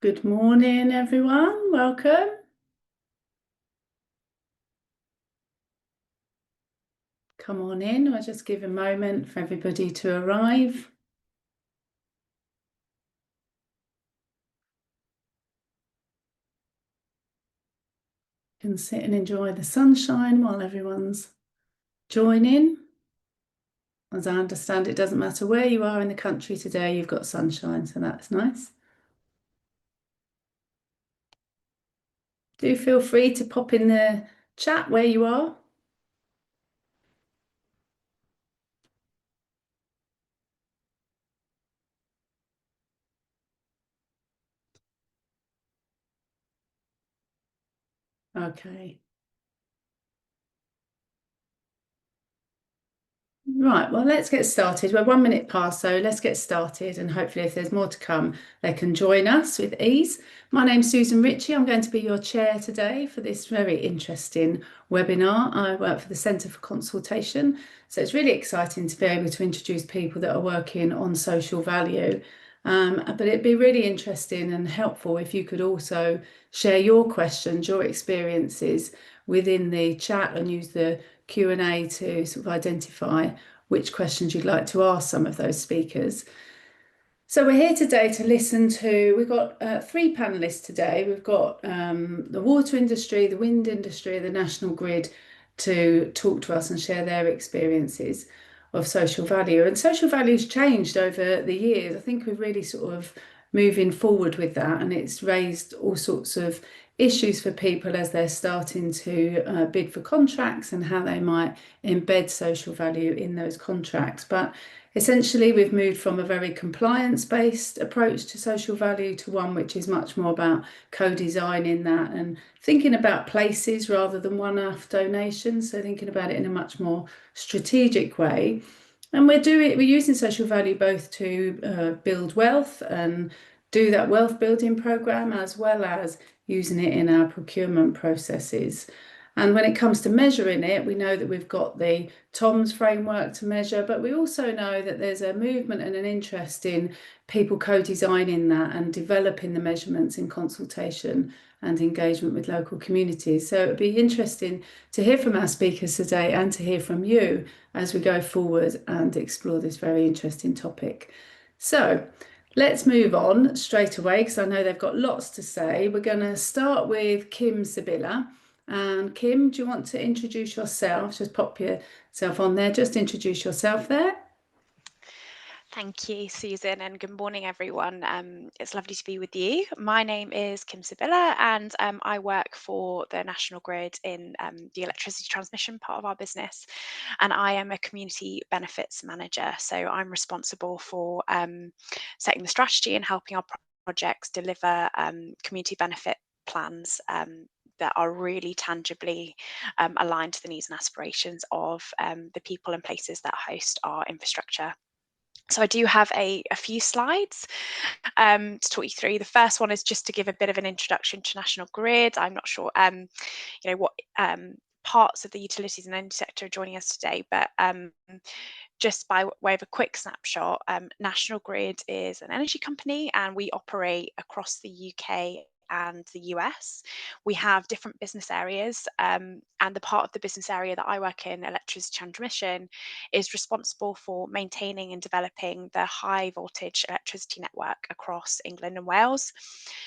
Good morning, everyone. Welcome. Come on in. I'll just give a moment for everybody to arrive. You can sit and enjoy the sunshine while everyone's joining. As I understand, it doesn't matter where you are in the country today, you've got sunshine, so that's nice. Do feel free to pop in the chat where you are. Okay. Right, well, let's get started. We're 1 minute past, so let's get started. And hopefully, if there's more to come, they can join us with ease. My name's Susan Ritchie. I'm going to be your chair today for this very interesting webinar. I work for the Centre for Consultation, so it's really exciting to be able to introduce people that are working on social value. But it'd be really interesting and helpful if you could also share your questions, your experiences within the chat and use the Q&A to sort of identify which questions you'd like to ask some of those speakers. So we're here today to listen to, we've got 3 panelists today. We've got the water industry, the wind industry, the National Grid to talk to us and share their experiences of social value. And social value's changed over the years. I think we're really sort of moving forward with that, and it's raised all sorts of issues for people as they're starting to bid for contracts and how they might embed social value in those contracts. But essentially, we've moved from a very compliance-based approach to social value to one which is much more about co-designing that and thinking about places rather than one-off donations. So thinking about it in a much more strategic way. And we're using social value both to build wealth and do that wealth building program, as well as using it in our procurement processes. And when it comes to measuring it, we know that we've got the TOMS framework to measure, but we also know that there's a movement and an interest in people co-designing that and developing the measurements in consultation and engagement with local communities. So it would be interesting to hear from our speakers today and to hear from you as we go forward and explore this very interesting topic. So let's move on straight away because I know they've got lots to say. We're going to start with Kim Sibilla. And Kim, do you want to introduce yourself? Just pop yourself on there. Just introduce yourself there. Thank you, Susan, and good morning, everyone. It's lovely to be with you. My name is Kim Sibilla, and I work for the National Grid in the electricity transmission part of our business, and I am a community benefits manager. So I'm responsible for setting the strategy and helping our projects deliver community benefit plans that are really tangibly aligned to the needs and aspirations of the people and places that host our infrastructure. So I do have a few slides to talk you through. The first one is just to give a bit of an introduction to National Grid. I'm not sure, what parts of the utilities and energy sector are joining us today, but just by way of a quick snapshot, National Grid is an energy company and we operate across the UK and the US. We have different business areas, and the part of the business area that I work in, electricity transmission, is responsible for maintaining and developing the high voltage electricity network across England and Wales.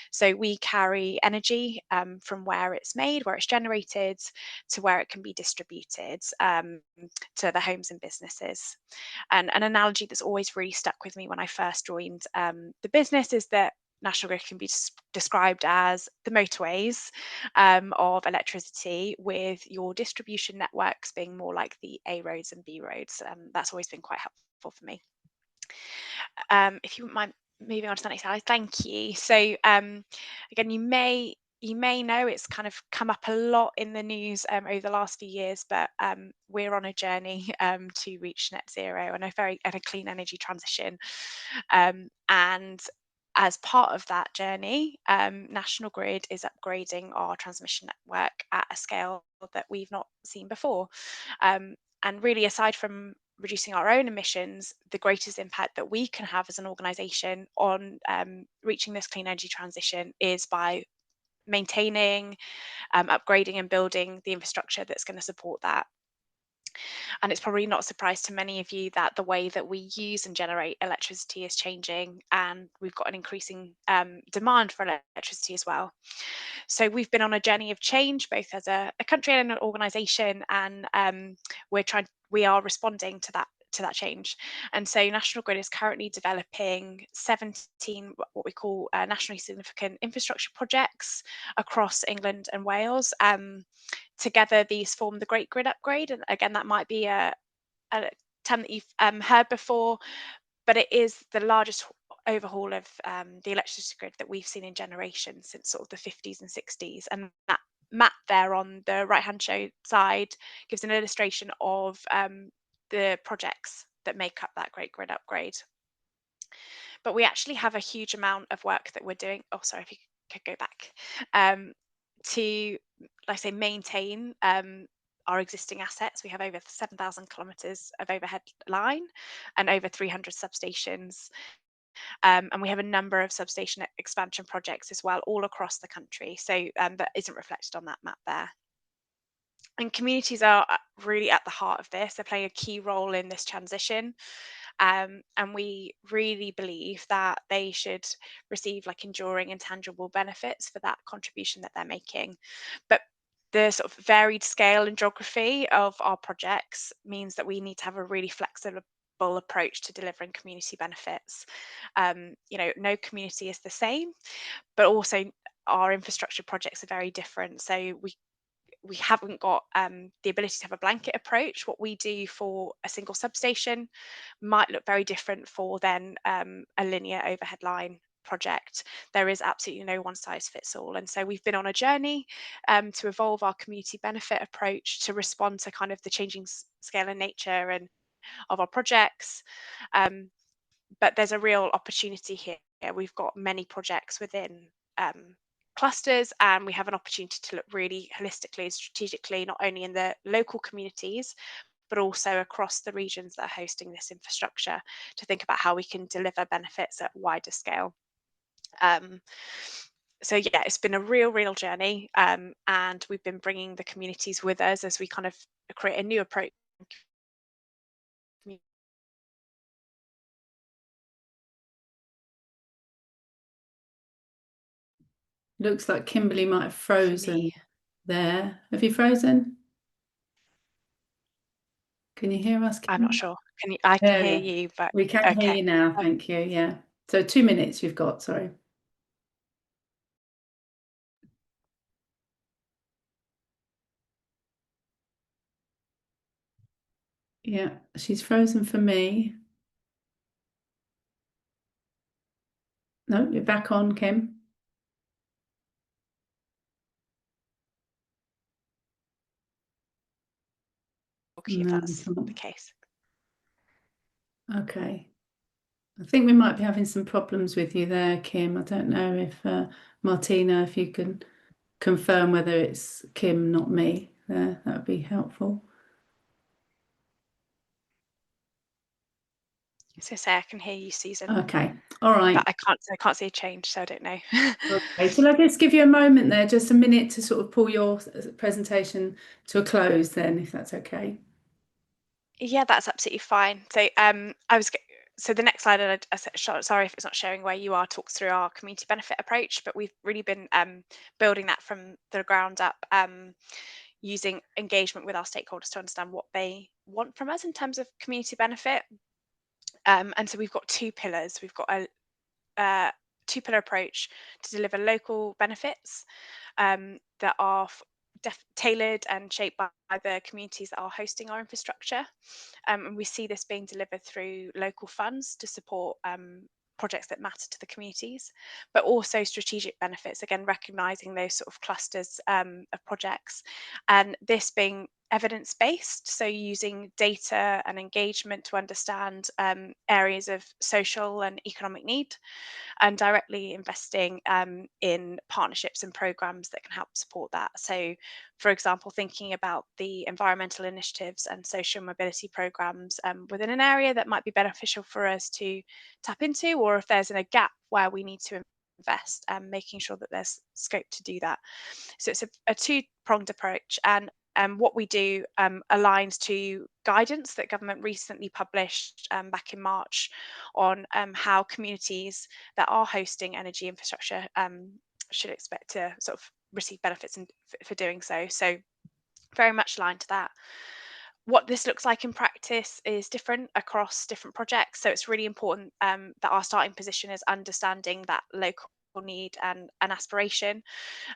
So we carry energy from where it's made, where it's generated, to where it can be distributed to the homes and businesses. And an analogy that's always really stuck with me when I first joined the business is that National Grid can be described as the motorways of electricity, with your distribution networks being more like the A roads and B roads. That's always been quite helpful for me. If you wouldn't mind moving on to the next slide, thank you. So again, you may know it's kind of come up a lot in the news over the last few years, but we're on a journey to reach net zero and a clean energy transition. And as part of that journey, National Grid is upgrading our transmission network at a scale that we've not seen before. And really, aside from reducing our own emissions, the greatest impact that we can have as an organisation on reaching this clean energy transition is by maintaining, upgrading and building the infrastructure that's going to support that. And it's probably not a surprise to many of you that the way that we use and generate electricity is changing, and we've got an increasing demand for electricity as well. So we've been on a journey of change, both as a country and an organisation, and we are responding to that change. And so National Grid is currently developing 17 what we call nationally significant infrastructure projects across England and Wales. Together, these form the Great Grid Upgrade, and again, that might be a term that you've heard before, but it is the largest overhaul of the electricity grid that we've seen in generations since sort of the 50s and 60s. And that map there on the right-hand side gives an illustration of the projects that make up that Great Grid Upgrade. But we actually have a huge amount of work that we're doing. Oh, sorry, if you could go back, to, like I say, maintain our existing assets. We have over 7,000 kilometres of overhead line and over 300 substations. And we have a number of substation expansion projects as well, all across the country. So that isn't reflected on that map there. And communities are really at the heart of this. They're playing a key role in this transition. And we really believe that they should receive like enduring and tangible benefits for that contribution that they're making. But the sort of varied scale and geography of our projects means that we need to have a really flexible approach to delivering community benefits. No community is the same, but also our infrastructure projects are very different. So we haven't got the ability to have a blanket approach. What we do for a single substation might look very different for then a linear overhead line project. There is absolutely no one size fits all. And so we've been on a journey to evolve our community benefit approach to respond to kind of the changing scale and nature and of our projects. But there's a real opportunity here. We've got many projects within clusters, and we have an opportunity to look really holistically and strategically, not only in the local communities, but also across the regions that are hosting this infrastructure, to think about how we can deliver benefits at wider scale. So yeah, it's been a real journey, and we've been bringing the communities with us as we kind of create a new approach. Looks like Kimberly might have For frozen me. there. Have you frozen? Can you hear us, I'm not Kim? sure. I can hear you, but We can hear okay. you now. Thank you. Yeah. So 2 minutes you've got, sorry. Yeah, she's frozen for me. No, you're back on, Kim. Okay, if No, that's it's not. the case. Okay. I think we might be having some problems with you there, Kim. I don't know if Martina, if you can confirm whether it's Kim, not me there, that would be helpful. So say I can hear you, Susan. Okay. All right. But I can't see a change, so I don't know. Okay. Shall I just give you a moment there, just a minute to sort of pull your presentation to a close then, if that's okay? Yeah, that's absolutely fine. So the next slide, sorry if it's not showing where you are, talks through our community benefit approach, but we've really been building that from the ground up, using engagement with our stakeholders to understand what they want from us in terms of community benefit. And so we've got two pillars. We've got a two-pillar approach to deliver local benefits that are tailored and shaped by the communities that are hosting our infrastructure. And we see this being delivered through local funds to support projects that matter to the communities, but also strategic benefits, again, recognising those sort of clusters of projects. And this being evidence-based, so using data and engagement to understand areas of social and economic need, and directly investing in partnerships and programs that can help support that. So, for example, thinking about the environmental initiatives and social mobility programs within an area that might be beneficial for us to tap into, or if there's a gap where we need to invest, and making sure that there's scope to do that. So it's a two-pronged approach, and what we do aligns to guidance that government recently published back in March on how communities that are hosting energy infrastructure should expect to sort of receive benefits for doing so. So very much aligned to that. What this looks like in practice is different across different projects. So it's really important that our starting position is understanding that local need and aspiration.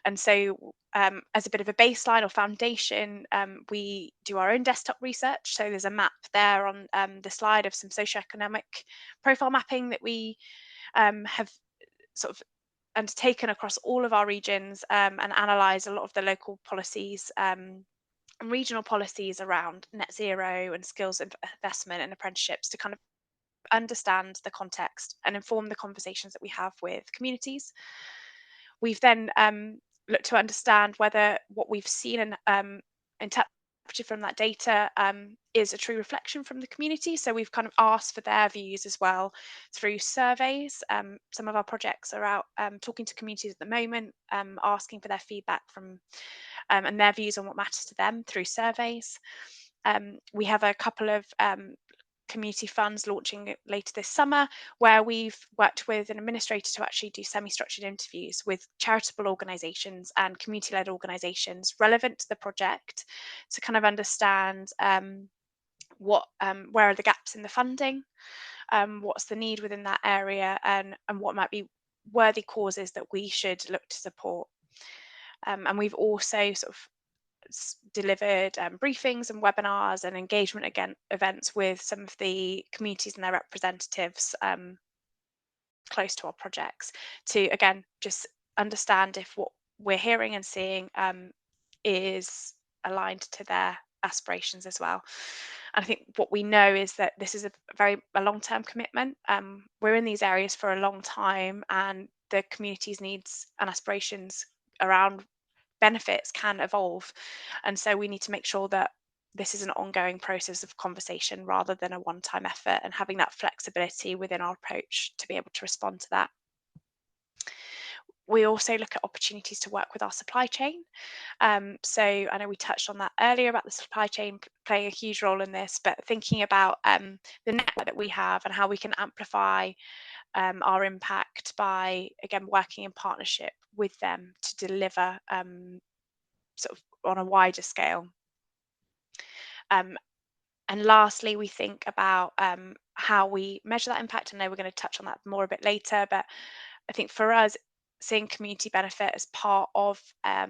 And so, as a bit of a baseline or foundation, we do our own desktop research. So there's a map there on the slide of some socioeconomic profile mapping that we have sort of undertaken across all of our regions, and analyze a lot of the local policies and regional policies around net zero and skills investment and apprenticeships to kind of understand the context and inform the conversations that we have with communities. We've then looked to understand whether what we've seen and interpreted from that data is a true reflection from the community. So we've kind of asked for their views as well through surveys. Some of our projects are out talking to communities at the moment, asking for their feedback from and their views on what matters to them through surveys. We have a couple of community funds launching later this summer, where we've worked with an administrator to actually do semi-structured interviews with charitable organisations and community-led organisations relevant to the project to kind of understand where are the gaps in the funding, what's the need within that area, and what might be worthy causes that we should look to support. And we've also sort of delivered briefings and webinars and engagement events with some of the communities and their representatives close to our projects to, again, just understand if what we're hearing and seeing is aligned to their aspirations as well. And I think what we know is that this is a long-term commitment. We're in these areas for a long time, and the community's needs and aspirations around benefits can evolve. And so we need to make sure that this is an ongoing process of conversation rather than a one-time effort, and having that flexibility within our approach to be able to respond to that. We also look at opportunities to work with our supply chain. So I know we touched on that earlier about the supply chain playing a huge role in this, but thinking about the network that we have and how we can amplify our impact by, again, working in partnership with them to deliver sort of on a wider scale. And lastly, we think about how we measure that impact. I know we're going to touch on that more a bit later, but I think for us, seeing community benefit as part of a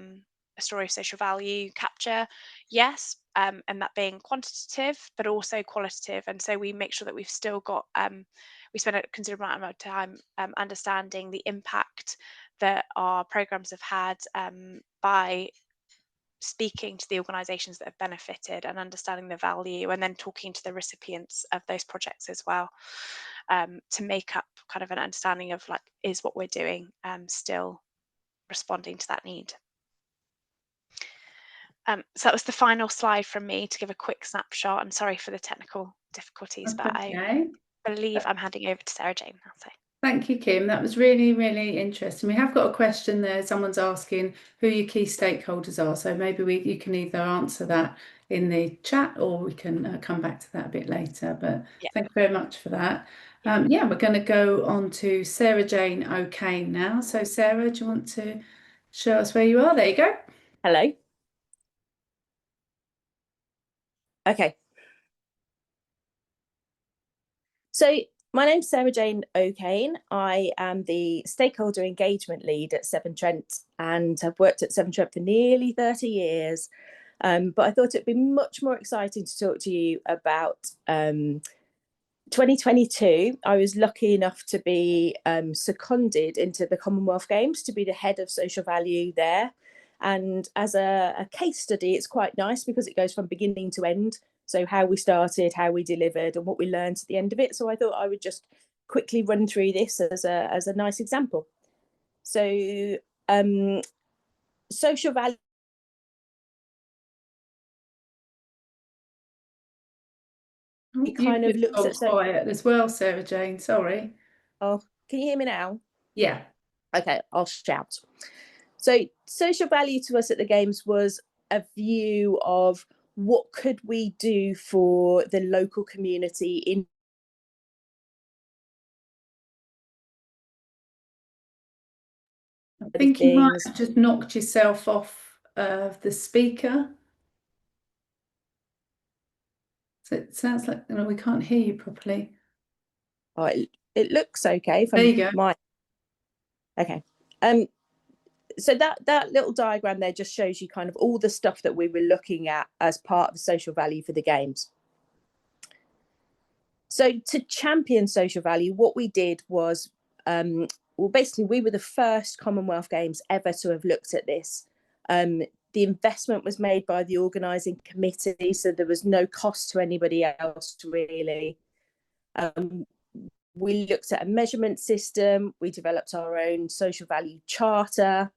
story of social value capture, yes, and that being quantitative, but also qualitative. And so we make sure that we've still got, we spend a considerable amount of time understanding the impact that our programs have had by speaking to the organisations that have benefited and understanding the value, and then talking to the recipients of those projects as well, to make up kind of an understanding of, like, is what we're doing still responding to that need. So that was the final slide from me to give a quick snapshot, and sorry for the technical difficulties. That's But okay. I believe I'm handing over to Sarah Jane now. So. Thank you, Kim. That was really, really interesting. We have got a question there. Someone's asking who your key stakeholders are. So maybe you can either answer that in the chat, or we can come back to that a bit later. But Yeah. thank you very much for that. Yeah, we're going to go on to Sarah Jane O'Kane now. So Sarah, do you want to show us where you are? There you go. Hello. Okay. So my name's Sarah Jane O'Kane. I am the stakeholder engagement lead at Severn Trent, and have worked at Severn Trent for nearly 30 years. But I thought it'd be much more exciting to talk to you about 2022. I was lucky enough to be seconded into the Commonwealth Games to be the head of social value there. And as a case study, it's quite nice because it goes from beginning to end. So how we started, how we delivered, and what we learned at the end of it. So I thought I would just quickly run through this as a nice example. So social value. You kind of looked at quiet as well, Sarah Jane. Sorry. Oh, can you hear me now? Yeah. Okay, I'll shout. So social value to us at the Games was a view of what could we do for the local community in I think you might have just knocked yourself off the speaker. So it sounds like we can't hear you properly. Oh, it looks okay. There you go. Okay. So that little diagram there just shows you kind of all the stuff that we were looking at as part of the social value for the Games. So to champion social value, what we did was, well, basically we were the first Commonwealth Games ever to have looked at this. The investment was made by the organising committee, so there was no cost to anybody else really. We looked at a measurement system. We developed our own social value charter.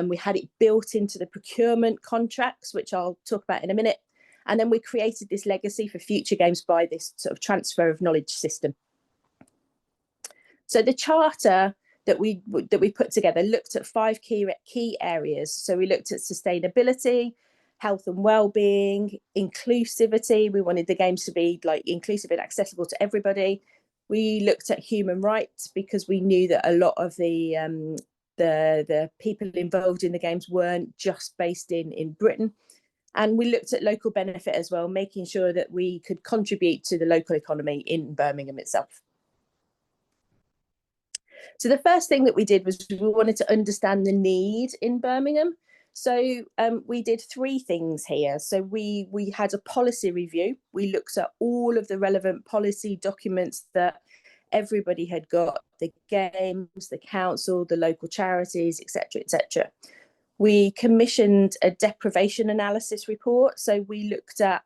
We had it built into the procurement contracts, which I'll talk about in a minute. And then we created this legacy for future Games by this sort of transfer of knowledge system. So the charter that we put together looked at 5 key areas. So we looked at sustainability, health and well-being, inclusivity. We wanted the Games to be like inclusive and accessible to everybody. We looked at human rights because we knew that a lot of the people involved in the Games weren't just based in Britain. And we looked at local benefit as well, making sure that we could contribute to the local economy in Birmingham itself. So the first thing that we did was we wanted to understand the need in Birmingham. So we did 3 things here. So we had a policy review. We looked at all of the relevant policy documents that everybody had got, the Games, the council, the local charities, etc., etc. We commissioned a deprivation analysis report. So we looked at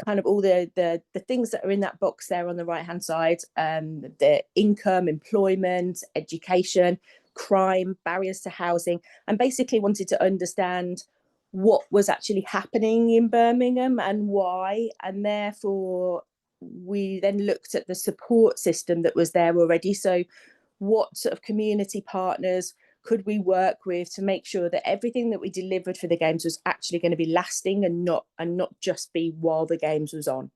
kind of all the things that are in that box there on the right hand side, the income, employment, education, crime, barriers to housing, and basically wanted to understand what was actually happening in Birmingham and why. And therefore we then looked at the support system that was there already. So what sort of community partners could we work with to make sure that everything that we delivered for the Games was actually going to be lasting and not just be while the Games was on.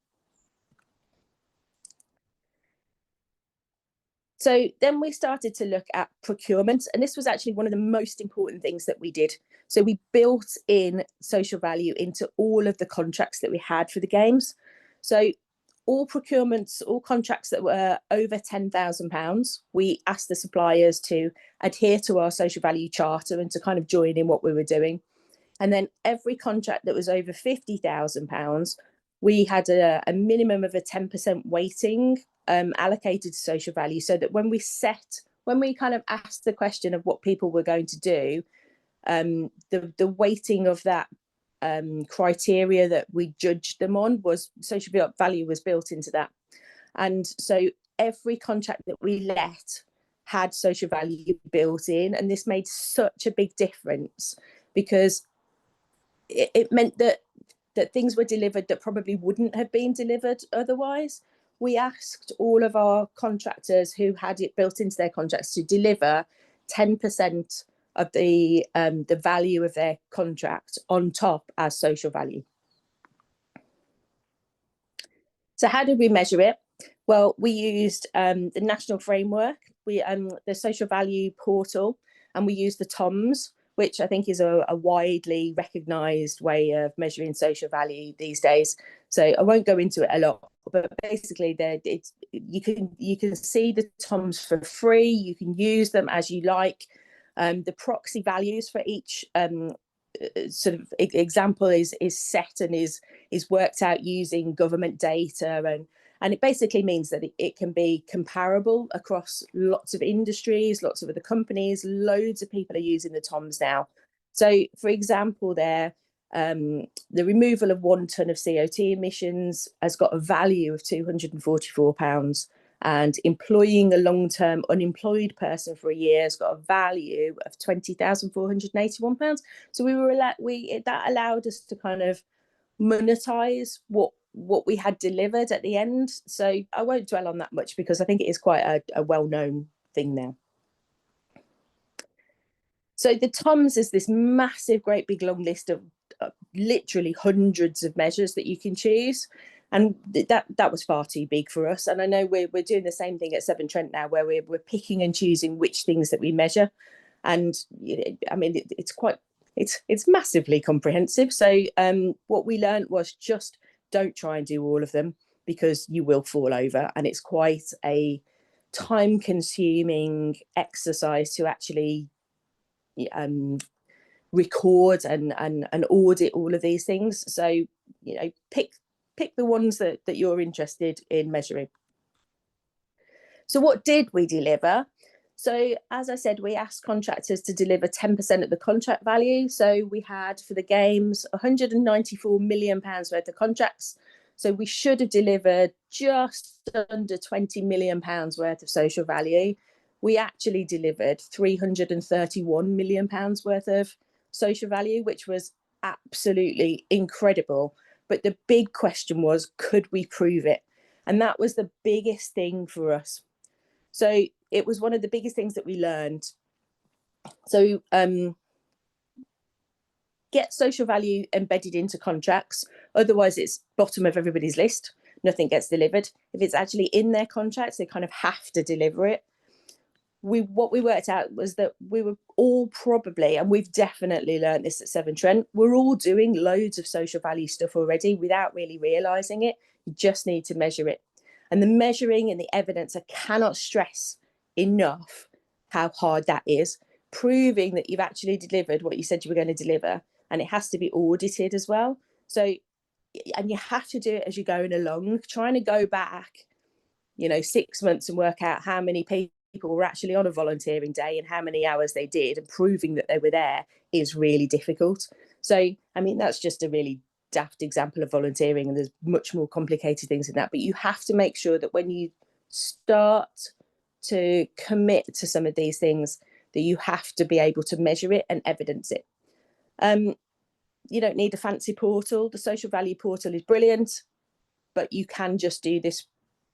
So then we started to look at procurement, and this was actually one of the most important things that we did. So we built in social value into all of the contracts that we had for the Games. So all procurements, all contracts that were over £10,000, we asked the suppliers to adhere to our social value charter and to kind of join in what we were doing. And then every contract that was over £50,000, we had a minimum of a 10% weighting allocated to social value, so that when we kind of asked the question of what people were going to do, the weighting of that criteria that we judged them on was social value was built into that. And so every contract that we let had social value built in, and this made such a big difference because it meant that things were delivered that probably wouldn't have been delivered otherwise. We asked all of our contractors who had it built into their contracts to deliver 10% of the value of their contract on top as social value. So how did we measure it? Well, we used the national framework, the social value portal, and we used the TOMS, which I think is a widely recognised way of measuring social value these days. So I won't go into it a lot, but basically you can see the TOMS for free. You can use them as you like. The proxy values for each sort of example is set and is worked out using government data, and it basically means that it can be comparable across lots of industries, lots of other companies. Loads of people are using the TOMS now. So, for example, the removal of 1 tonne of CO2 emissions has got a value of £244, and employing a long-term unemployed person for a year has got a value of £20,481. So that allowed us to kind of monetize what we had delivered at the end. So I won't dwell on that much because I think it is quite a well-known thing now. So the TOMS is this massive, great big long list of literally hundreds of measures that you can choose. And that was far too big for us. And I know we're doing the same thing at Severn Trent now, where we're picking and choosing which things that we measure. And I mean, it's massively comprehensive. So what we learned was just don't try and do all of them, because you will fall over. And it's quite a time-consuming exercise to actually record and audit all of these things. So pick the ones that you're interested in measuring. So what did we deliver? So as I said, we asked contractors to deliver 10% of the contract value. So we had, for the games, £194 million worth of contracts. So we should have delivered just under £20 million worth of social value. We actually delivered £331 million worth of social value, which was absolutely incredible. But the big question was, could we prove it? And that was the biggest thing for us. So it was one of the biggest things that we learned. So get social value embedded into contracts. Otherwise, it's bottom of everybody's list. Nothing gets delivered. If it's actually in their contracts, they kind of have to deliver it. What we worked out was that we were all probably, and we've definitely learned this at Severn Trent, we're all doing loads of social value stuff already without really realising it. You just need to measure it. And the measuring and the evidence, I cannot stress enough how hard that is, proving that you've actually delivered what you said you were going to deliver. And it has to be audited as well. So, and you have to do it as you're going along. Trying to go back, 6 months and work out how many people were actually on a volunteering day and how many hours they did, and proving that they were there is really difficult. So, I mean, that's just a really daft example of volunteering, and there's much more complicated things than that. But you have to make sure that when you start to commit to some of these things, that you have to be able to measure it and evidence it. You don't need a fancy portal. The social value portal is brilliant, but you can just do this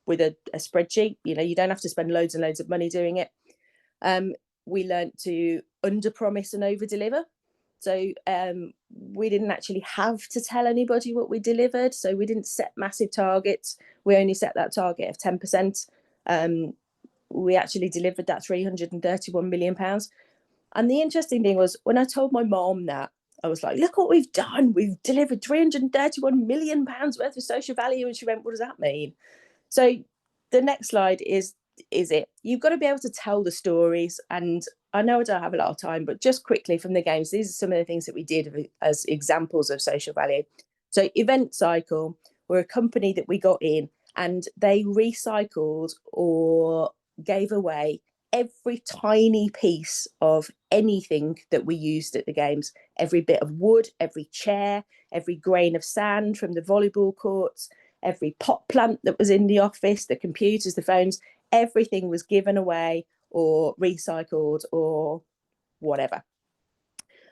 with a spreadsheet. You don't have to spend loads and loads of money doing it. We learned to under promise and over deliver. So we didn't actually have to tell anybody what we delivered. So we didn't set massive targets. We only set that target of 10%. We actually delivered that £331 million. And the interesting thing was, when I told my mom that, I was like, look what we've done. We've delivered £331 million worth of social value. And she went, what does that mean? So the next slide is it. You've got to be able to tell the stories. And I know I don't have a lot of time, but just quickly from the games, these are some of the things that we did as examples of social value. So Event Cycle were a company that we got in, and they recycled or gave away every tiny piece of anything that we used at the games. Every bit of wood, every chair, every grain of sand from the volleyball courts, every pot plant that was in the office, the computers, the phones, everything was given away or recycled or whatever.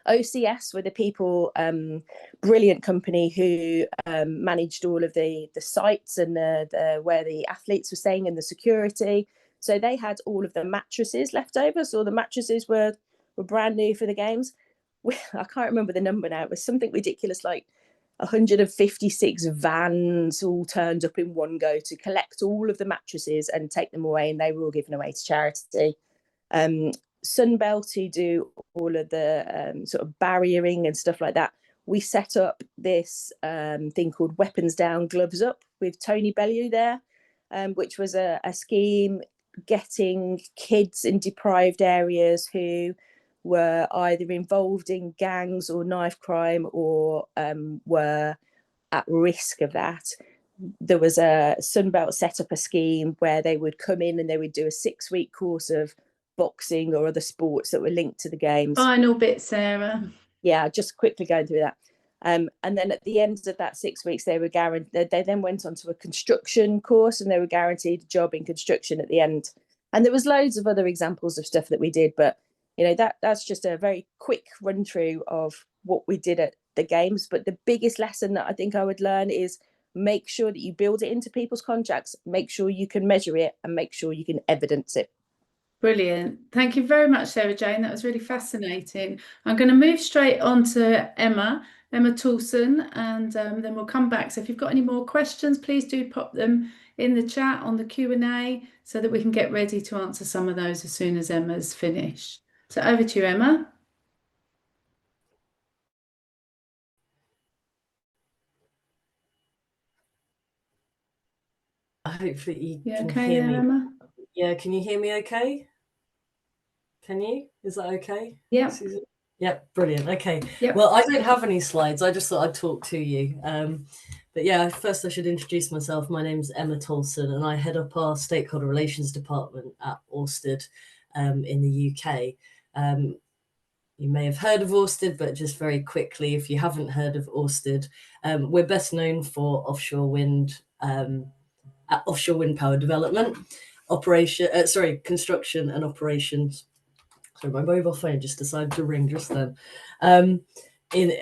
OCS were the people, brilliant company who managed all of the sites and the where the athletes were staying and the security. So they had all of the mattresses left over. So the mattresses were brand new for the games. I can't remember the number now. It was something ridiculous, like 156 vans all turned up in one go to collect all of the mattresses and take them away, and they were all given away to charity. Sunbelt, who do all of the sort of barriering and stuff like that, we set up this thing called Weapons Down, Gloves Up with Tony Bellew there, which was a scheme getting kids in deprived areas who were either involved in gangs or knife crime or were at risk of that. There was a Sunbelt set up a scheme where they would come in and they would do a 6-week course of boxing or other sports that were linked to the games. Final bit, Sarah. Yeah, just quickly going through that. And then at the end of that 6 weeks, they then went on to a construction course, and they were guaranteed a job in construction at the end. And there was loads of other examples of stuff that we did, but that's just a very quick run through of what we did at the games. But the biggest lesson that I think I would learn is make sure that you build it into people's contracts, make sure you can measure it, and make sure you can evidence it. Brilliant. Thank you very much, Sarah Jane. That was really fascinating. I'm going to move straight on to Emma Toulson, and then we'll come back. So if you've got any more questions, please do pop them in the chat on the Q&A so that we can get ready to answer some of those as soon as Emma's finished. So over to you, Emma. Hopefully you can okay hear there, me. Emma? Yeah, can you hear me okay? Can you? Is that okay? Yeah. Susan? Yep, brilliant. Okay. Yep. Well, I don't have any slides. I just thought I'd talk to you. But yeah, first I should introduce myself. My name's Emma Toulson, and I head up our stakeholder relations department at Orsted in the UK. You may have heard of Orsted, but just very quickly, if you haven't heard of Orsted, we're best known for offshore wind power development, construction and operations. So my mobile phone just decided to ring just then. We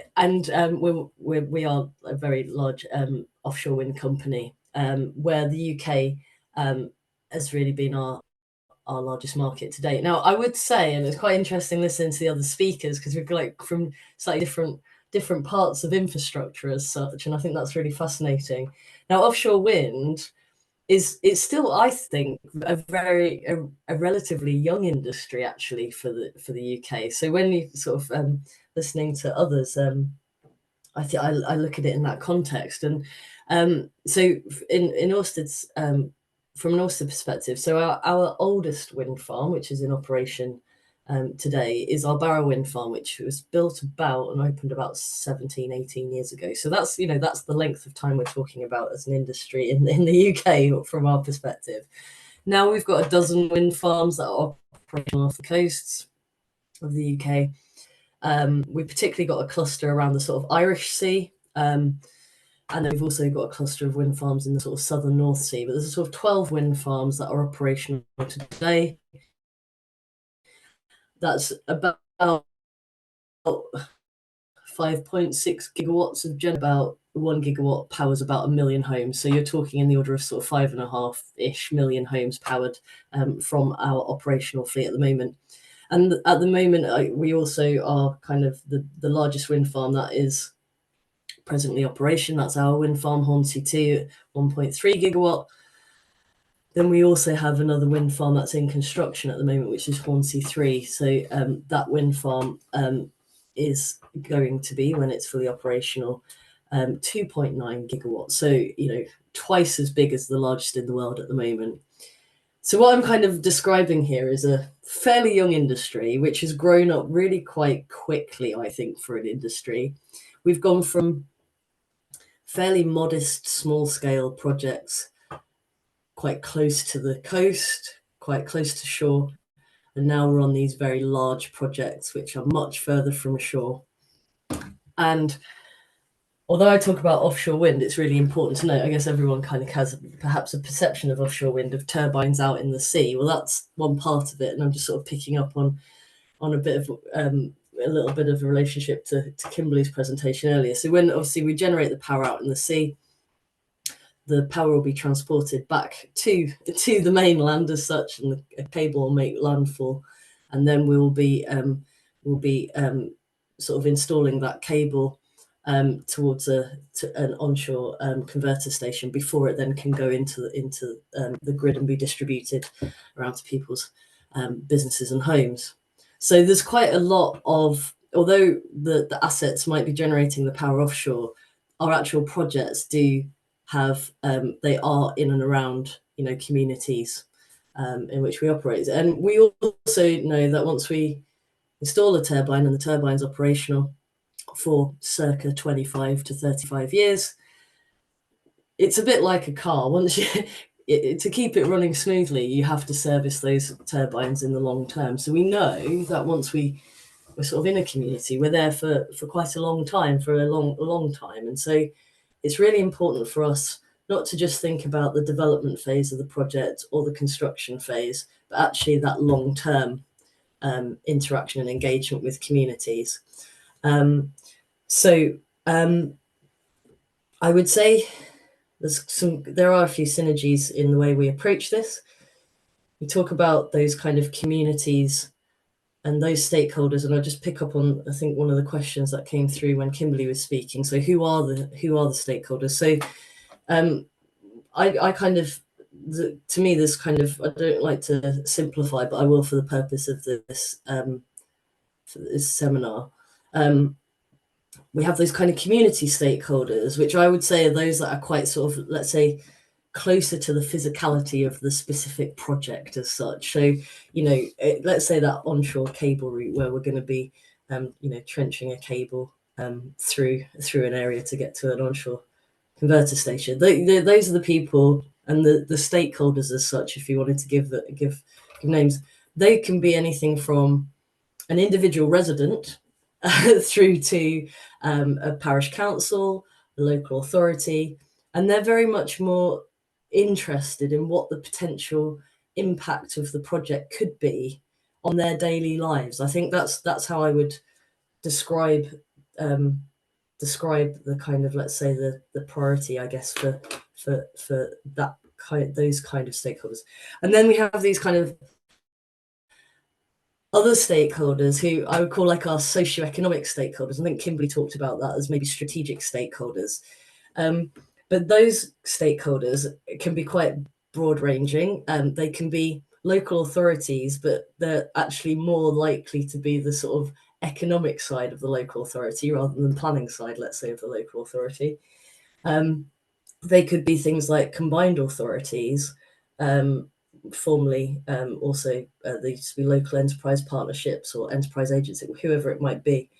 are a very large offshore wind company, where the UK has really been our largest market to date. Now, I would say, and it's quite interesting listening to the other speakers, because we're like from slightly different parts of infrastructure as such, and I think that's really fascinating. Now, offshore wind it's still, I think, a relatively young industry actually for the UK. So when you sort of listening to others, I think I look at it in that context. And so in Orsted's from an Orsted perspective, so our oldest wind farm, which is in operation today, is our Barrow Wind Farm, which was built about and opened about 18 years ago. So that's the length of time we're talking about as an industry in the UK from our perspective. Now we've got a dozen wind farms that are operational off the coasts of the UK. We've particularly got a cluster around the sort of Irish Sea, and then we've also got a cluster of wind farms in the sort of southern North Sea. But there's a sort of 12 wind farms that are operational today. That's about 5.6 gigawatts of about 1 gigawatt powers about 1 million homes. So you're talking in the order of sort of 5.5-ish million homes powered from our operational fleet at the moment. And at the moment, we also are kind of the largest wind farm that is presently operation. That's our wind farm, Hornsea 2, 1.3 gigawatt. Then we also have another wind farm that's in construction at the moment, which is Hornsea 3. So that wind farm is going to be, when it's fully operational, 2.9 gigawatts. So, twice as big as the largest in the world at the moment. So what I'm kind of describing here is a fairly young industry, which has grown up really quite quickly, I think, for an industry. We've gone from fairly modest, small-scale projects quite close to the coast, quite close to shore, and now we're on these very large projects which are much further from shore. And although I talk about offshore wind, it's really important to note, I guess everyone kind of has perhaps a perception of offshore wind, of turbines out in the sea. Well, that's one part of it, and I'm just sort of picking up on a bit of a little bit of a relationship to Kimberly's presentation earlier. So when obviously we generate the power out in the sea, the power will be transported back to the mainland as such, and a cable will make landfall, and then we'll be sort of installing that cable towards an onshore converter station before it then can go into the grid and be distributed around to people's businesses and homes. So there's quite a lot of, although the assets might be generating the power offshore, our actual projects do have they are in and around communities in which we operate. And we also know that once we install a turbine and the turbine's operational for circa 25 to 35 years, it's a bit like a car. Once to keep it running smoothly, you have to service those turbines in the long term. So we know that once we we're sort of in a community. We're there for quite a long time, for a long time. And so it's really important for us not to just think about the development phase of the project or the construction phase, but actually that long-term interaction and engagement with communities. I would say there are a few synergies in the way we approach this. We talk about those kind of communities and those stakeholders, and I'll just pick up on, I think, one of the questions that came through when Kimberly was speaking. So who are the stakeholders? So I kind of, to me, this kind of, I don't like to simplify, but I will for the purpose of this seminar. We have those kind of community stakeholders, which I would say are those that are quite sort of, let's say, closer to the physicality of the specific project as such. So, let's say that onshore cable route where we're going to be, trenching a cable through an area to get to an onshore converter station. Those are the people and the stakeholders as such, if you wanted to give names. They can be anything from an individual resident through to a parish council, a local authority, and they're very much more interested in what the potential impact of the project could be on their daily lives. I think that's how I would describe the kind of, let's say, the priority, I guess, for that those kind of stakeholders. And then we have these kind of other stakeholders who I would call like our socioeconomic stakeholders. I think Kimberly talked about that as maybe strategic stakeholders. But those stakeholders can be quite broad ranging. They can be local authorities, but they're actually more likely to be the sort of economic side of the local authority rather than planning side, let's say, of the local authority. They could be things like combined authorities, formerly also they used to be local enterprise partnerships or enterprise agency, whoever it might be.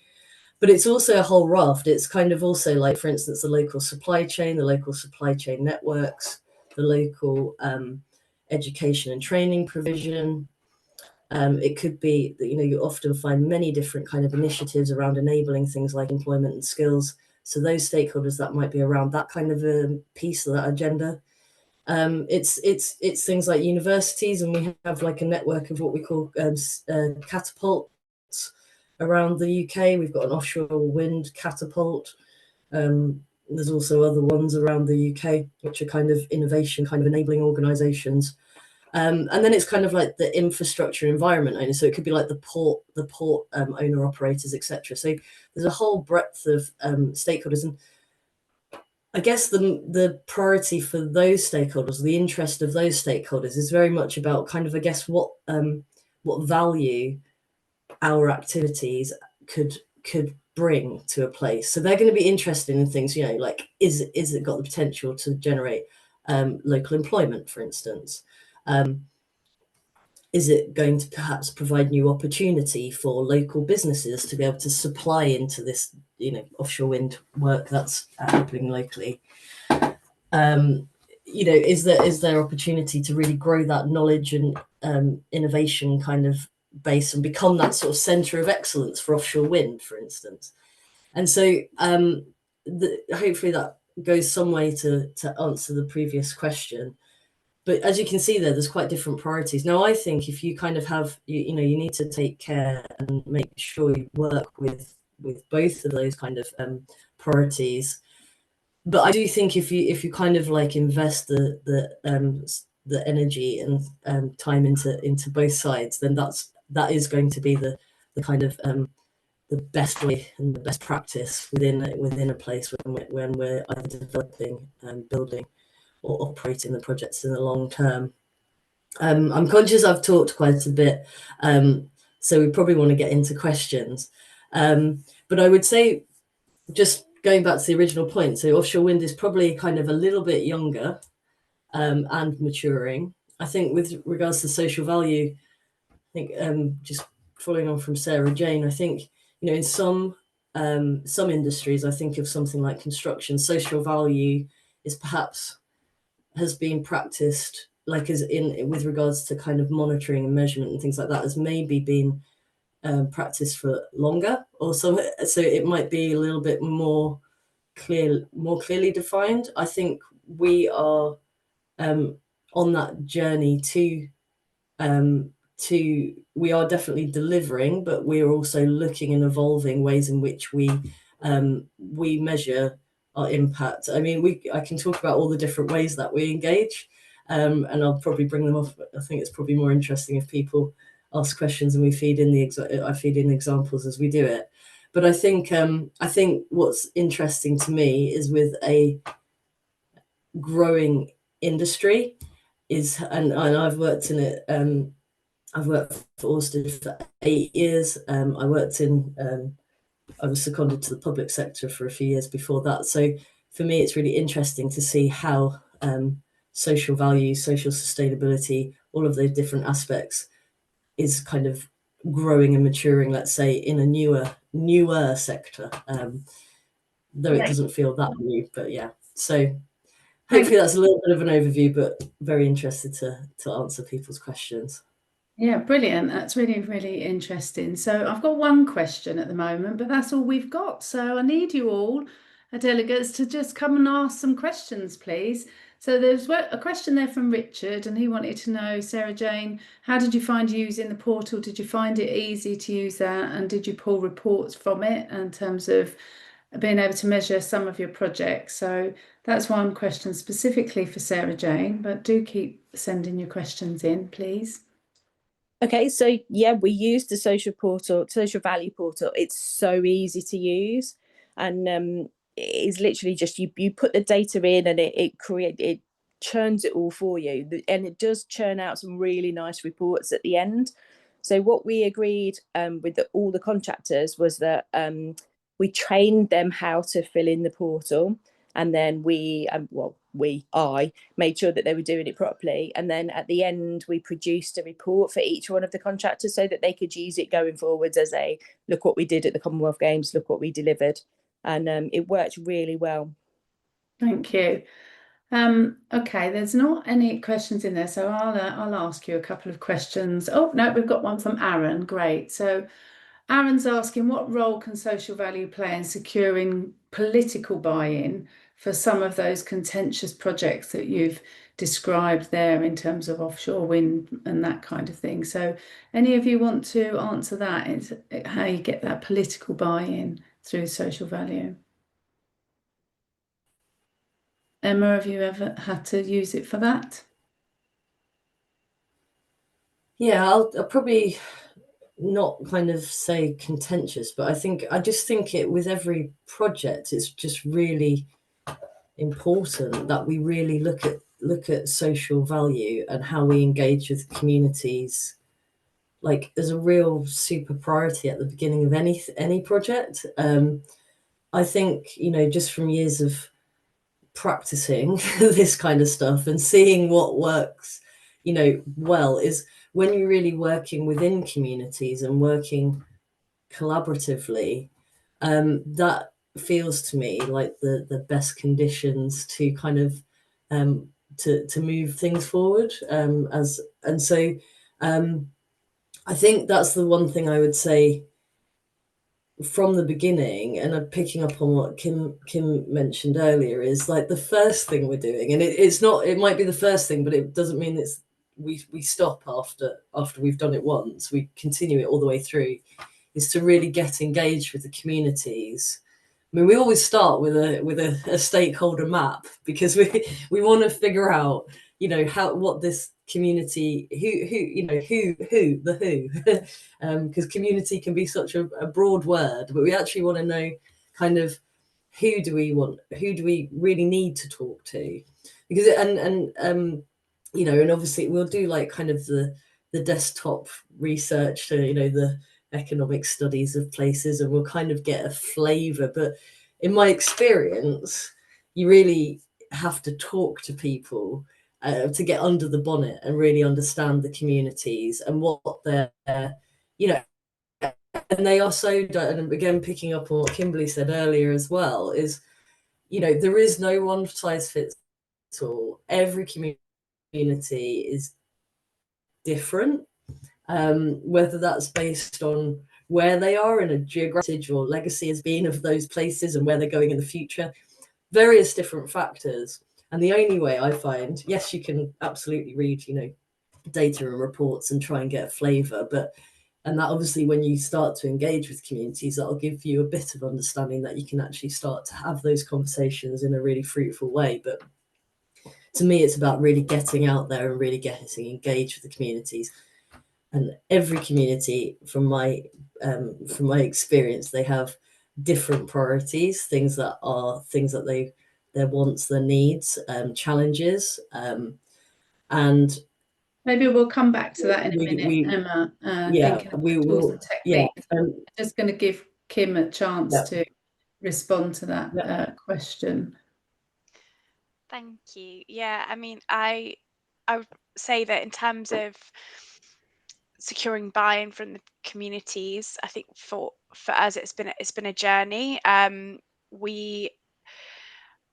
But it's also a whole raft. It's kind of also like, for instance, the local supply chain networks, the local education and training provision. It could be that, you often find many different kind of initiatives around enabling things like employment and skills. So those stakeholders that might be around that kind of a piece of that agenda. It's things like universities, and we have like a network of what we call catapults around the UK. We've got an offshore wind catapult. There's also other ones around the UK, which are kind of innovation, kind of enabling organisations. And then it's kind of like the infrastructure environment owner. So it could be like the port owner operators, etc. So there's a whole breadth of stakeholders. And I guess the priority for those stakeholders, the interest of those stakeholders, is very much about kind of, I guess, what value our activities could bring to a place. So they're going to be interested in things, like is it got the potential to generate local employment, for instance? Is it going to perhaps provide new opportunity for local businesses to be able to supply into this, offshore wind work that's happening locally? Is there opportunity to really grow that knowledge and innovation kind of base and become that sort of centre of excellence for offshore wind, for instance? And so hopefully that goes some way to answer the previous question. But as you can see there's quite different priorities. Now, I think if you kind of have, you need to take care and make sure you work with both of those kind of priorities. But I do think if you kind of like invest the energy and time into both sides, then that is going to be the kind of the best way and the best practice within a place when we're either developing and building or operating the projects in the long term. I'm conscious I've talked quite a bit, so we probably want to get into questions. But I would say, just going back to the original point, so offshore wind is probably kind of a little bit younger and maturing. I think with regards to social value, I think just following on from Sarah Jane, I think, in some industries, I think of something like construction, social value is perhaps has been practiced, like as in with regards to kind of monitoring and measurement and things like that, has maybe been practice for longer, or so it might be a little bit more clearly defined. I think we are on that journey to we are definitely delivering, but we are also looking and evolving ways in which we measure our impact. I mean, I can talk about all the different ways that we engage, and I'll probably bring them off. I think it's probably more interesting if people ask questions and we feed in I feed in examples as we do it. But I think what's interesting to me is with a growing industry and I've worked in it. I've worked for Orsted for 8 years. I was seconded to the public sector for a few years before that. So for me, it's really interesting to see how social value, social sustainability, all of those different aspects is kind of growing and maturing, let's say, in a newer sector, though it doesn't feel that new, but yeah. So hopefully that's a little bit of an overview, but very interested to answer people's questions. Yeah, brilliant. That's really, really interesting. So I've got one question at the moment, but that's all we've got. So I need you all, delegates, to just come and ask some questions, please. So there's a question there from Richard, and he wanted to know, Sarah Jane, how did you find using the portal? Did you find it easy to use that? And did you pull reports from it in terms of being able to measure some of your projects? So that's one question specifically for Sarah Jane, but do keep sending your questions in, please. Okay, so yeah, we use the social value portal. It's so easy to use, and it is literally just you put the data in, and it churns it all for you, and it does churn out some really nice reports at the end. So what we agreed with all the contractors was that we trained them how to fill in the portal, and then I made sure that they were doing it properly. And then at the end, we produced a report for each one of the contractors so that they could use it going forwards as a look what we did at the Commonwealth Games, look what we delivered. And it worked really well. Thank you. Okay, there's not any questions in there, so I'll ask you a couple of questions. Oh, no, we've got one from Aaron. Great. So Aaron's asking, what role can social value play in securing political buy-in for some of those contentious projects that you've described there in terms of offshore wind and that kind of thing? So any of you want to answer that? It's how you get that political buy-in through social value. Emma, have you ever had to use it for that? Yeah, I'll probably not kind of say contentious, but I just think it with every project, it's just really important that we really look at social value and how we engage with communities, like as a real super priority at the beginning of any project. I think, just from years of practicing this kind of stuff and seeing what works, well, is when you're really working within communities and working collaboratively, that feels to me like the best conditions to kind of to move things forward. I think that's the one thing I would say from the beginning, and I'm picking up on what Kim mentioned earlier, is like the first thing we're doing, and it might be the first thing, but it doesn't mean we stop after we've done it once. We continue it all the way through, is to really get engaged with the communities. I mean, we always start with a stakeholder map, because we want to figure out, what this community, who, because community can be such a broad word, but we actually want to know kind of who do we really need to talk to, because and obviously we'll do like kind of the desktop research to, the economic studies of places, and we'll kind of get a flavor. But in my experience, you really have to talk to people to get under the bonnet and really understand the communities and what they're, and they are so, and again, picking up on what Kimberly said earlier as well, is, there is no one size fits all. Every community is different, whether that's based on where they are in a geographic or legacy has been of those places and where they're going in the future. Various different factors. And the only way I find, yes, you can absolutely read, data and reports and try and get a flavour, and that obviously when you start to engage with communities, that'll give you a bit of understanding that you can actually start to have those conversations in a really fruitful way. But to me, it's about really getting out there and really getting engaged with the communities. And every community, from my experience, they have different priorities, things that their wants, their needs, challenges, and maybe we'll come back to that in a minute, Emma. Thinking about tools and techniques. I'm just going to give Kim a chance to respond to that question. Thank you. Yeah, I mean, I would say that in terms of securing buy-in from the communities, I think for us it's been a journey. We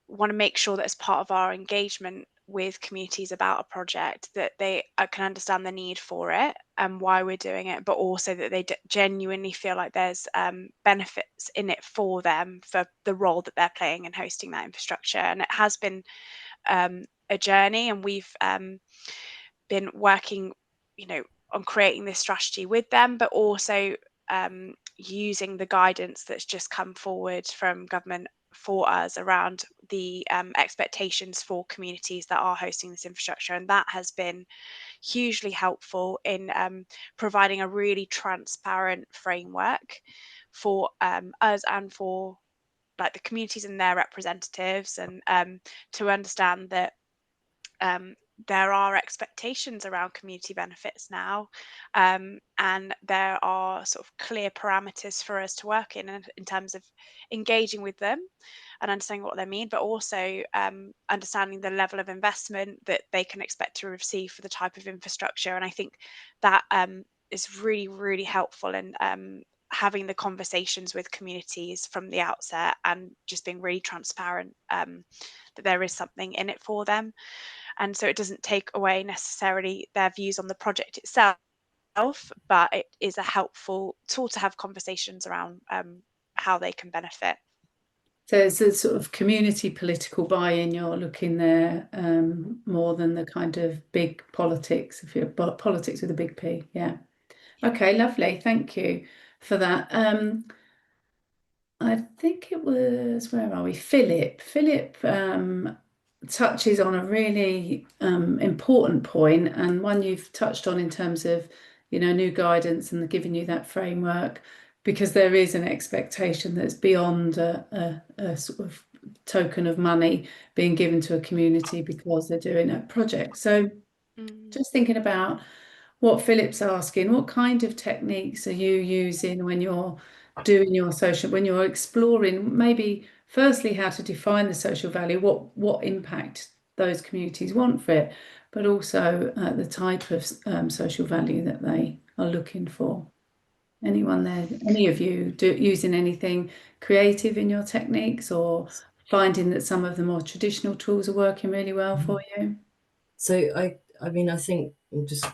want to make sure that as part of our engagement with communities about a project, that they can understand the need for it and why we're doing it, but also that they genuinely feel like there's benefits in it for them, for the role that they're playing in hosting that infrastructure. And it has been a journey, and we've been working, on creating this strategy with them, but also using the guidance that's just come forward from government for us around the expectations for communities that are hosting this infrastructure. And that has been hugely helpful in providing a really transparent framework for us and for like the communities and their representatives, and to understand that there are expectations around community benefits now, and there are sort of clear parameters for us to work in terms of engaging with them and understanding what they mean, but also understanding the level of investment that they can expect to receive for the type of infrastructure. And I think that is really, really helpful in having the conversations with communities from the outset and just being really transparent that there is something in it for them. And so it doesn't take away necessarily their views on the project itself, but it is a helpful tool to have conversations around how they can benefit. So it's a sort of community political buy-in you're looking there, more than the kind of big politics, if you're politics with a big P. Yeah. Okay, lovely. Thank you for that. I think it was, where are we? Philip touches on a really important point, and one you've touched on in terms of, new guidance and giving you that framework, because there is an expectation that's beyond a sort of token of money being given to a community because they're doing a project. So just thinking about what Philip's asking, what kind of techniques are you using when you're doing your social, when you're exploring maybe firstly how to define the social value, what impact those communities want for it, but also the type of social value that they are looking for? Anyone there, any of you using anything creative in your techniques, or finding that some of the more traditional tools are working really well for you? So I mean, I think just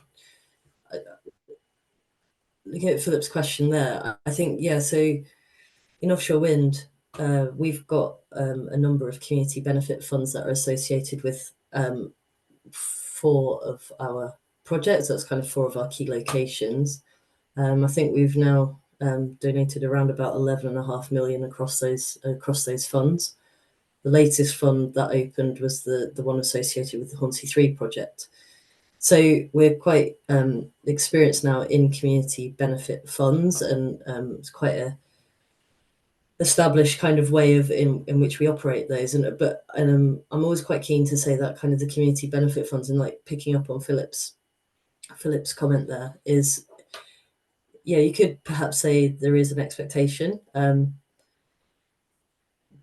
looking at Philip's question there, I think, so in offshore wind, we've got a number of community benefit funds that are associated with 4 of our projects. That's kind of 4 of our key locations. I think we've now donated around about 11.5 million across those funds. The latest fund that opened was the one associated with the Hornsea 3 project. So we're quite experienced now in community benefit funds, and it's quite a established kind of way of in which we operate those. I'm always quite keen to say that kind of the community benefit funds, and like picking up on Philip's comment there, is you could perhaps say there is an expectation,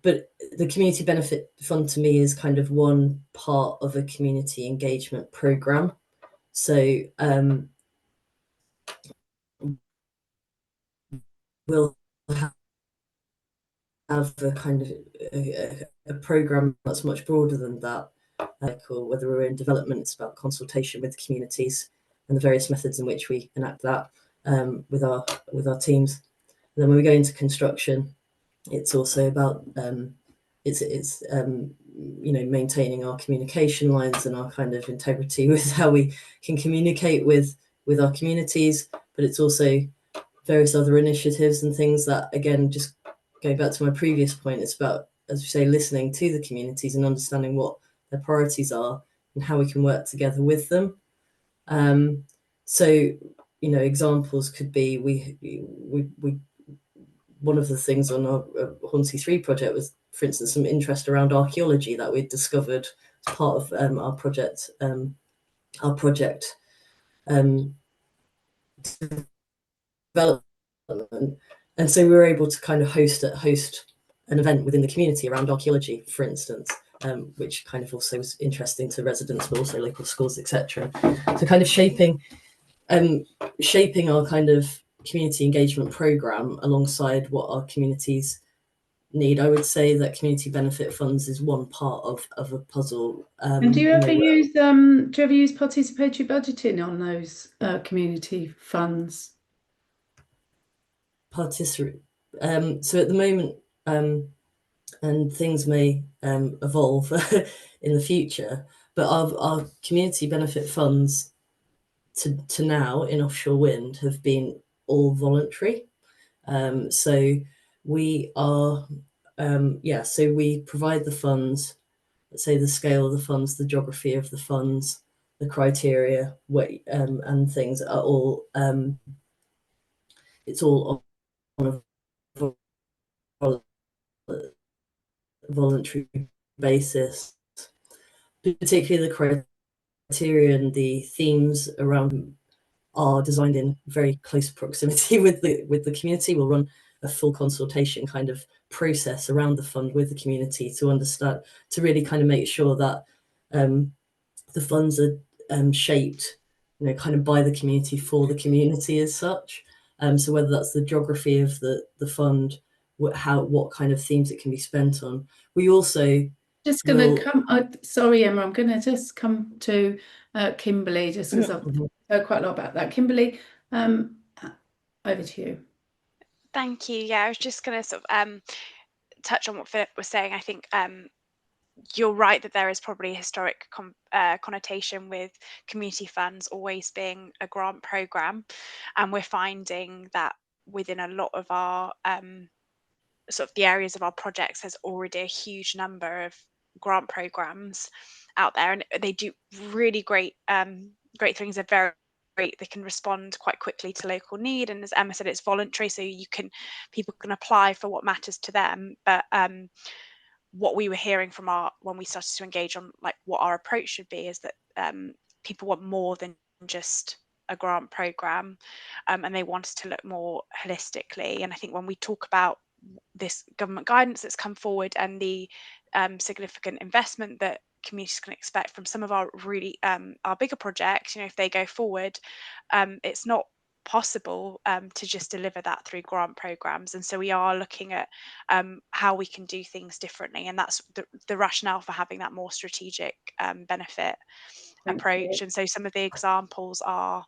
but the community benefit fund to me is kind of one part of a community engagement program. So we'll have a kind of a program that's much broader than that, or whether we're in development, it's about consultation with communities and the various methods in which we enact that with our teams. then when we go into construction, it's also about maintaining our communication lines and our kind of integrity with how we can communicate with our communities. But it's also various other initiatives and things that, again, just going back to my previous point, it's about, as we say, listening to the communities and understanding what their priorities are and how we can work together with them. So, examples could be one of the things on our Hornsea 3 project was, for instance, some interest around archaeology that we'd discovered as part of our project development. And so we were able to kind of host an event within the community around archaeology, for instance, which kind of also was interesting to residents, but also local schools, etc. So kind of shaping our kind of community engagement program alongside what our communities need. I would say that community benefit funds is one part of a puzzle. And do you ever use participatory budgeting on those community funds? So at the moment, and things may evolve in the future, but our community benefit funds to now in offshore wind have been all voluntary. So we are, so we provide the funds, let's say the scale of the funds, the geography of the funds, the criteria, and things are all, it's all on a voluntary basis, particularly the criteria and the themes around are designed in very close proximity with the community. We'll run a full consultation kind of process around the fund with the community to understand, to really kind of make sure that the funds are shaped, kind of by the community for the community as such. So whether that's the geography of the fund, what kind of themes it can be spent on. We also just going to come. Sorry, Emma, I'm going to just come to Kimberly, just as I've heard quite a lot about that. Kimberly, over to you. Thank you. Yeah, I was just going to sort of touch on what Philip was saying. I think you're right that there is probably a historic connotation with community funds always being a grant program, and we're finding that within a lot of our sort of the areas of our projects, there's already a huge number of grant programs out there, and they do really great things. They're very great. They can respond quite quickly to local need, and as Emma said, it's voluntary, so people can apply for what matters to them. But what we were hearing from when we started to engage on like what our approach should be is that people want more than just a grant program, and they want us to look more holistically. And I think when we talk about this government guidance that's come forward and the significant investment that communities can expect from some of our really our bigger projects, if they go forward, it's not possible to just deliver that through grant programs. And so we are looking at how we can do things differently, and that's the rationale for having that more strategic benefit approach. And so some of the examples are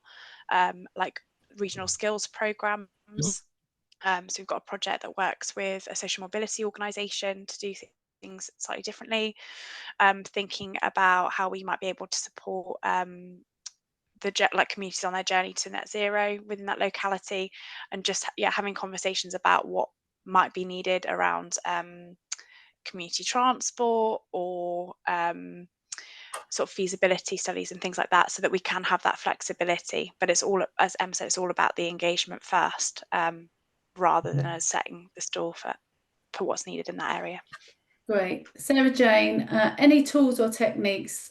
like regional skills programs. So we've got a project that works with a social mobility organisation to do things slightly differently, thinking about how we might be able to support communities on their journey to net zero within that locality, and just having conversations about what might be needed around community transport or sort of feasibility studies and things like that, so that we can have that flexibility. But it's all, as Em said, it's all about the engagement first, rather than as setting the stall for what's needed in that area. Great. Sarah Jane, any tools or techniques,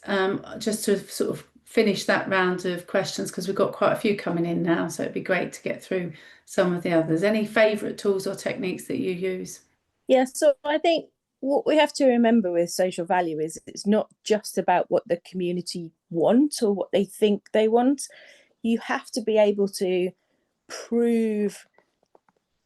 just to sort of finish that round of questions, because we've got quite a few coming in now, so it'd be great to get through some of the others. Any favourite tools or techniques that you use? Yeah, so I think what we have to remember with social value is it's not just about what the community want or what they think they want. You have to be able to prove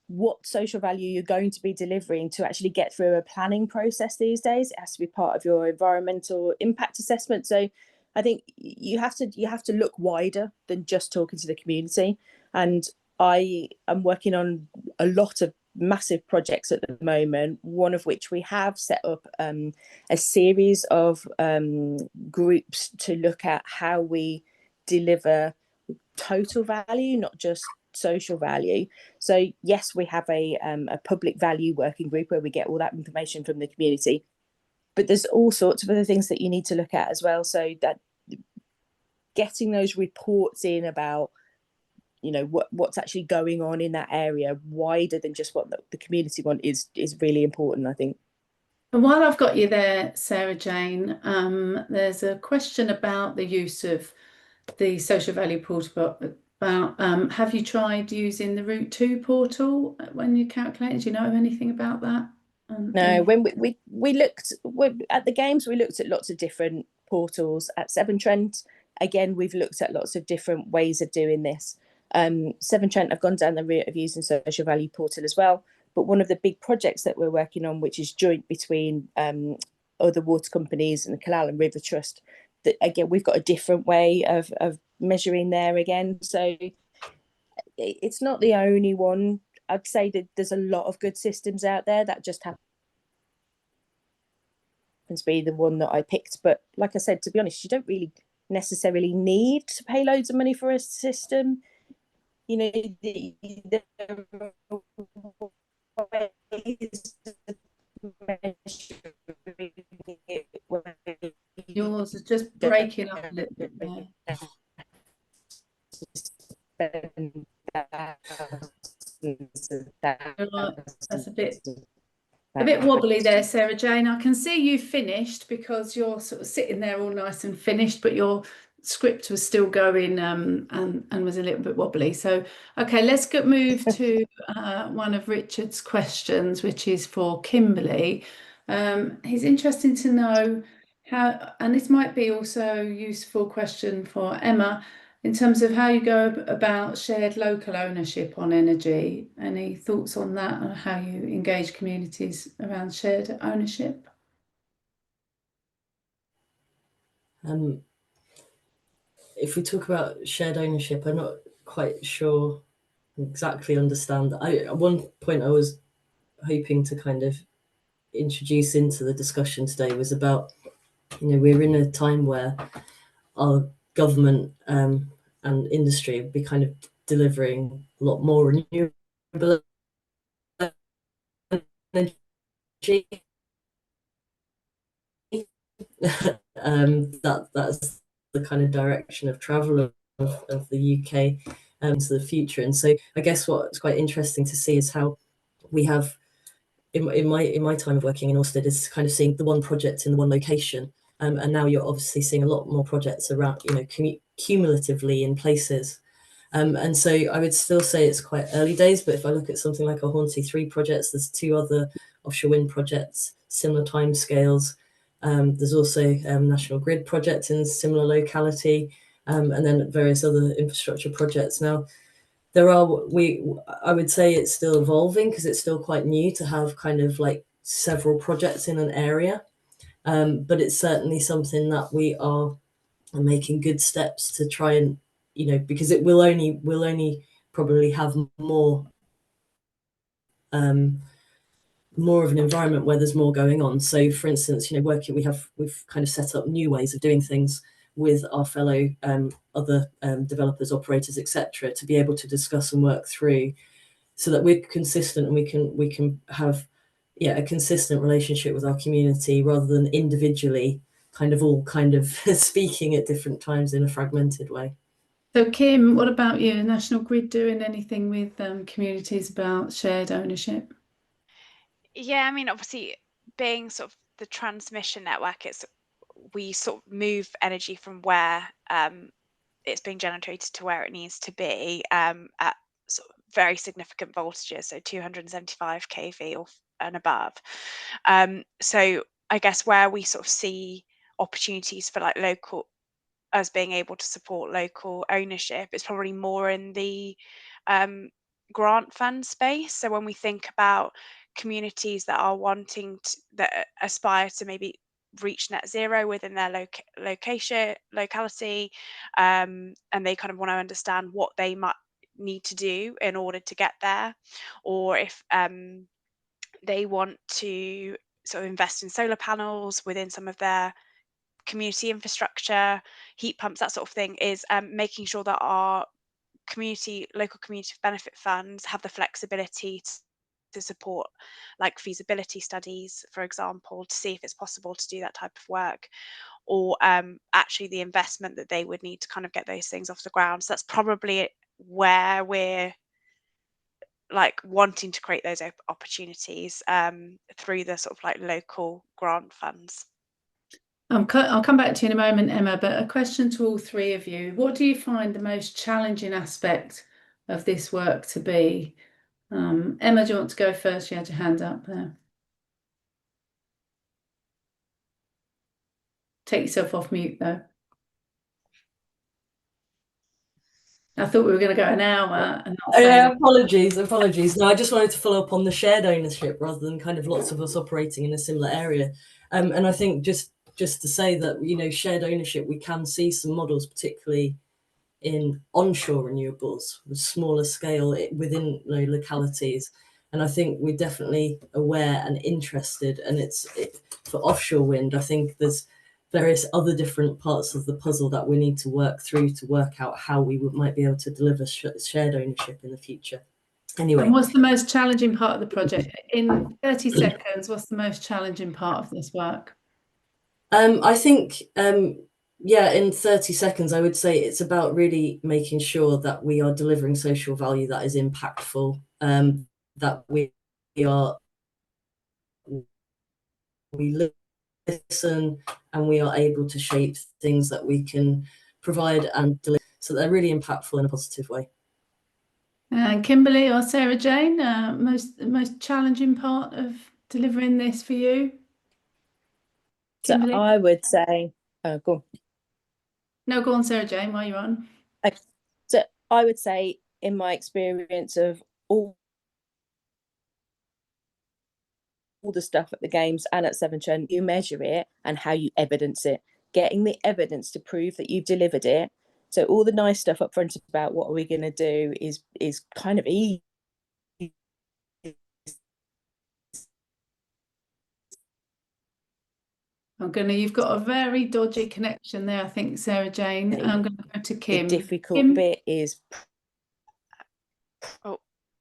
what social value you're going to be delivering to actually get through a planning process these days. It has to be part of your environmental impact assessment. So I think you have to look wider than just talking to the community. And I am working on a lot of massive projects at the moment, one of which we have set up a series of groups to look at how we deliver total value, not just social value. So yes, we have a public value working group where we get all that information from the community, but there's all sorts of other things that you need to look at as well. So that getting those reports in about, you know, what's actually going on in that area wider than just what the community want is really important, I think. And while I've got you there, Sarah Jane, there's a question about the use of the social value portal. About have you tried using the Route 2 portal when you calculate? Do you know anything about that? No, when we looked at the games, we looked at lots of different portals. At Severn Trent, again, we've looked at lots of different ways of doing this. Severn Trent have gone down the route of using social value portal as well. But one of the big projects that we're working on, which is joint between other water companies and the Calallan River Trust, that again, we've got a different way of measuring there again. So it's not the only one. I'd say that there's a lot of good systems out there that just happens to be the one that I picked. But like I said, to be honest, you don't really necessarily need to pay loads of money for a system. You know, yours is just breaking up a little bit there. That's a bit wobbly there, Sarah Jane. I can see you finished because you're sort of sitting there all nice and finished, but your script was still going and was a little bit wobbly. So, okay, let's move to one of Richard's questions, which is for Kimberly. He's interested to know how, and this might be also a useful question for Emma, in terms of how you go about shared local ownership on energy. Any thoughts on that, and how you engage communities around shared ownership? If we talk about shared ownership, I'm not quite sure exactly understand. At one point I was hoping to kind of introduce into the discussion today was about, you know, we're in a time where our government and industry will be kind of delivering a lot more renewable energy. That's the kind of direction of travel of the UK to the future. And so I guess what's quite interesting to see is how we have in my time of working in Orsted is kind of seeing the one project in the one location, and now you're obviously seeing a lot more projects around, you know, cumulatively in places. And so I would still say it's quite early days, but if I look at something like our Hornsea 3 projects, there's 2 other offshore wind projects, similar timescales. There's also National Grid projects in similar locality, and then various other infrastructure projects. Now, I would say it's still evolving because it's still quite new to have kind of like several projects in an area. But it's certainly something that we are making good steps to try and, you know, because it will only probably have more of an environment where there's more going on. So for instance, you know, we've kind of set up new ways of doing things with our fellow other developers, operators, etc., to be able to discuss and work through, so that we're consistent and we can have a consistent relationship with our community rather than individually all speaking at different times in a fragmented way. So Kim, what about you? National Grid doing anything with communities about shared ownership? Yeah, I mean, obviously being sort of the transmission network, we sort of move energy from where it's being generated to where it needs to be at sort of very significant voltages, so 275 kV and above. So I guess where we sort of see opportunities for like local, us being able to support local ownership, is probably more in the grant fund space. So when we think about communities that are wanting to, that aspire to maybe reach net zero within their locality, and they kind of want to understand what they might need to do in order to get there, or if they want to sort of invest in solar panels within some of their community infrastructure, heat pumps, that sort of thing, is making sure that our local community benefit funds have the flexibility to support like feasibility studies, for example, to see if it's possible to do that type of work, or actually the investment that they would need to kind of get those things off the ground. So that's probably where we're like wanting to create those opportunities through the sort of like local grant funds. I'll come back to you in a moment, Emma, but a question to all three of you. What do you find the most challenging aspect of this work to be? Emma, do you want to go first? You had your hand up there. Take yourself off mute, though. I thought we were going to go an hour and not say Apologies. No, I just wanted to follow up on the shared ownership rather than kind of lots of us operating in a similar area. And I think just to say that, you know, shared ownership, we can see some models, particularly in onshore renewables, with smaller scale within localities. And I think we're definitely aware and interested. And for offshore wind, I think there's various other different parts of the puzzle that we need to work through to work out how we might be able to deliver shared ownership in the future. Anyway. And what's the most challenging part of the project? In 30 seconds, what's the most challenging part of this work? I think, in 30 seconds, I would say it's about really making sure that we are delivering social value that is impactful, that we listen, and we are able to shape things that we can provide and deliver, so they're really impactful in a positive way. Kimberly or Sarah Jane, most challenging part of delivering this for you? Kimberly? So I would say, go on. No, go on, Sarah Jane, while you're on. Okay. So I would say, in my experience of all the stuff at the games and at Severn Trent, you measure it and how you evidence it, getting the evidence to prove that you've delivered it. So all the nice stuff up front about what are we going to do is kind of easy. You've got a very dodgy connection there, I think, Sarah Jane. I'm going to go to Kim. The difficult bit is... Oh,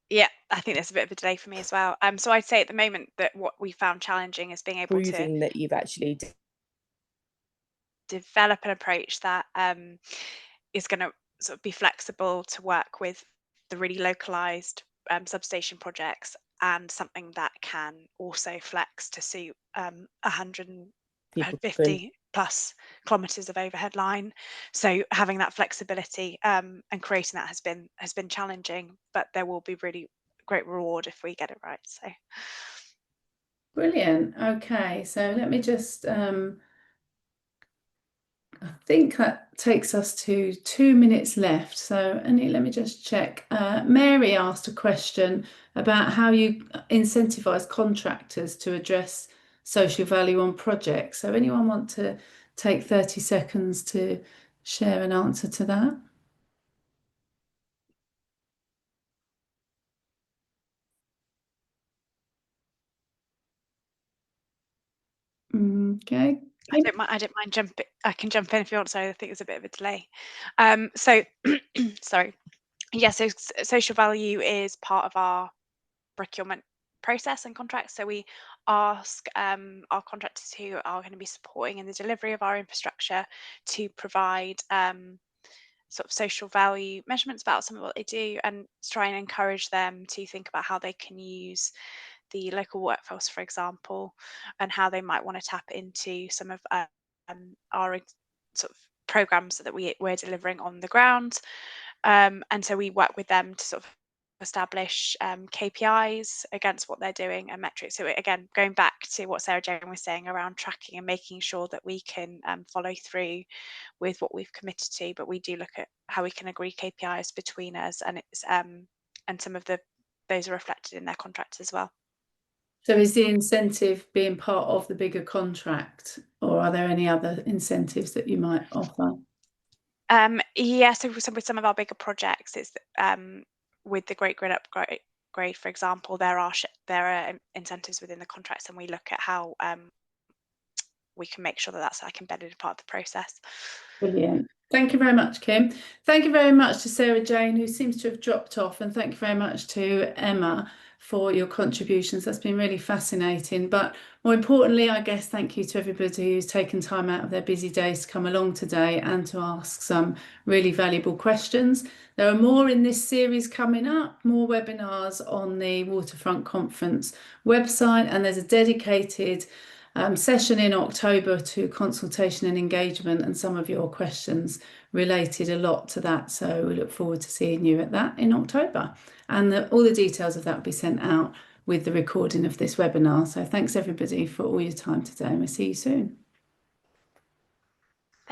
yeah, I think there's a bit of a delay for me as well. So I'd say at the moment that what we found challenging is being able proving that you've actually develop an approach that is going to sort of be flexible to work with the really localized substation projects, and something that can also flex to suit 150 plus kilometers of overhead line. So having that flexibility and creating that has been challenging, but there will be really great reward if we get it right. So brilliant. Okay, so let me just I think that takes us to 2 minutes left. So Annie, let me just check. Mary asked a question about how you incentivize contractors to address social value on projects. So anyone want to take 30 seconds to share an answer to that? Okay. I don't mind jumping. I can jump in if you want. So I think there's a bit of a delay. So sorry. Yeah, so social value is part of our procurement process and contracts. So we ask our contractors who are going to be supporting in the delivery of our infrastructure to provide sort of social value measurements about some of what they do, and try and encourage them to think about how they can use the local workforce, for example, and how they might want to tap into some of our sort of programs that we're delivering on the ground. And so we work with them to sort of establish KPIs against what they're doing and metrics. So again, going back to what Sarah Jane was saying around tracking and making sure that we can follow through with what we've committed to, but we do look at how we can agree KPIs between us, and it's and some of those are reflected in their contracts as well. So is the incentive being part of the bigger contract, or are there any other incentives that you might offer? Yeah, so with some of our bigger projects, it's with the Great Grid Upgrade, for example, there are incentives within the contracts, and we look at how we can make sure that that's like embedded part of the process. Brilliant. Thank you very much, Kim. Thank you very much to Sarah Jane, who seems to have dropped off, and thank you very much to Emma for your contributions. That's been really fascinating. But more importantly, I guess, thank you to everybody who's taken time out of their busy days to come along today and to ask some really valuable questions. There are more in this series coming up, more webinars on the Waterfront Conference website, and there's a dedicated session in October to consultation and engagement, and some of your questions related a lot to that. So we look forward to seeing you at that in October. And all the details of that will be sent out with the recording of this webinar. So thanks everybody for all your time today, and we'll see you soon.